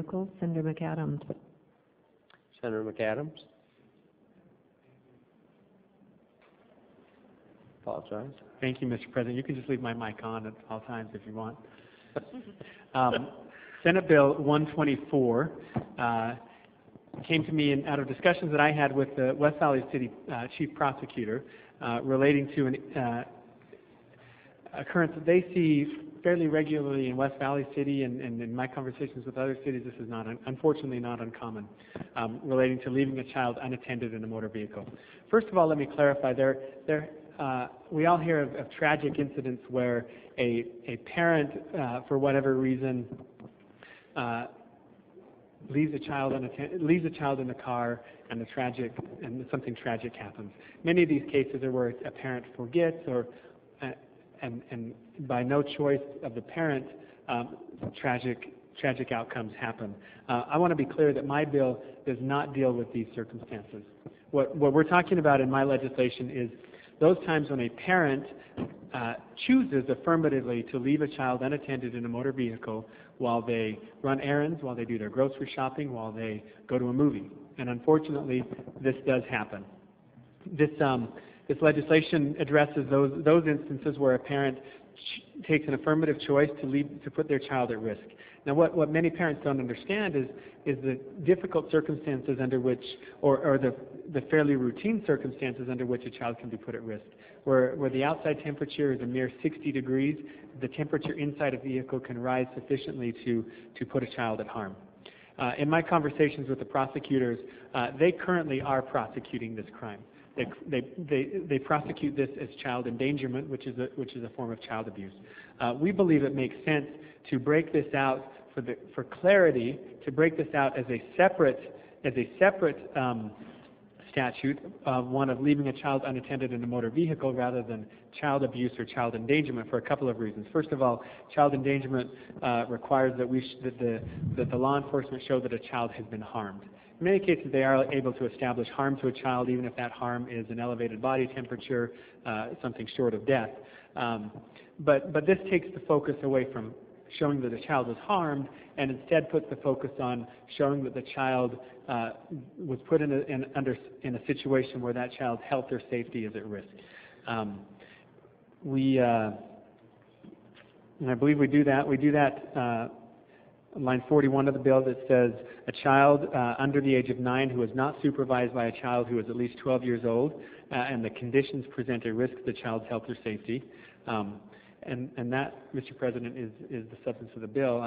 Vehicles, Senator McAdams. Senator McAdams. Apologize. Thank you, Mr. President. You can just leave my mic on at all times if you want. Senate Bill 124 came to me out of discussions that I had with the West Valley City Chief Prosecutor relating to an occurrence that they see fairly regularly in West Valley City, and in my conversations with other cities, this is unfortunately not uncommon, relating to leaving a child unattended in a motor vehicle. First of all, let me clarify, we all hear of tragic incidents where a parent, for whatever reason, leaves a child in the car, and something tragic happens. Many of these cases are where a parent forgets, or and by no choice of the parent, tragic outcomes happen. I want to be clear that my bill does not deal with these circumstances. What we're talking about in my legislation is those times when a parent chooses affirmatively to leave a child unattended in a motor vehicle while they run errands, while they do their grocery shopping, while they go to a movie. And unfortunately, this does happen. This legislation addresses those instances where a parent takes an affirmative choice to put their child at risk. Now, what many parents don't understand is the difficult circumstances under which, or the fairly routine circumstances under which a child can be put at risk. Where the outside temperature is a mere 60 degrees, the temperature inside a vehicle can rise sufficiently to put a child at harm. In my conversations with the prosecutors, they currently are prosecuting this crime. They prosecute this as child endangerment, which is a form of child abuse. We believe it makes sense to break this out for clarity, to break this out as a separate statute, one of leaving a child unattended in a motor vehicle rather than child abuse or child endangerment, for a couple of reasons. First of all, child endangerment requires that the law enforcement show that a child has been harmed. In many cases, they are able to establish harm to a child, even if that harm is an elevated body temperature, something short of death. But this takes the focus away from showing that a child was harmed, and instead puts the focus on showing that the child was put in a situation where that child's health or safety is at risk. And I believe we do that. We do that. Line 41 of the bill that says a child under the age of 9 who is not supervised by a child who is at least 12 years old, and the conditions present a risk to the child's health or safety. And that, Mr. President, is the substance of the bill.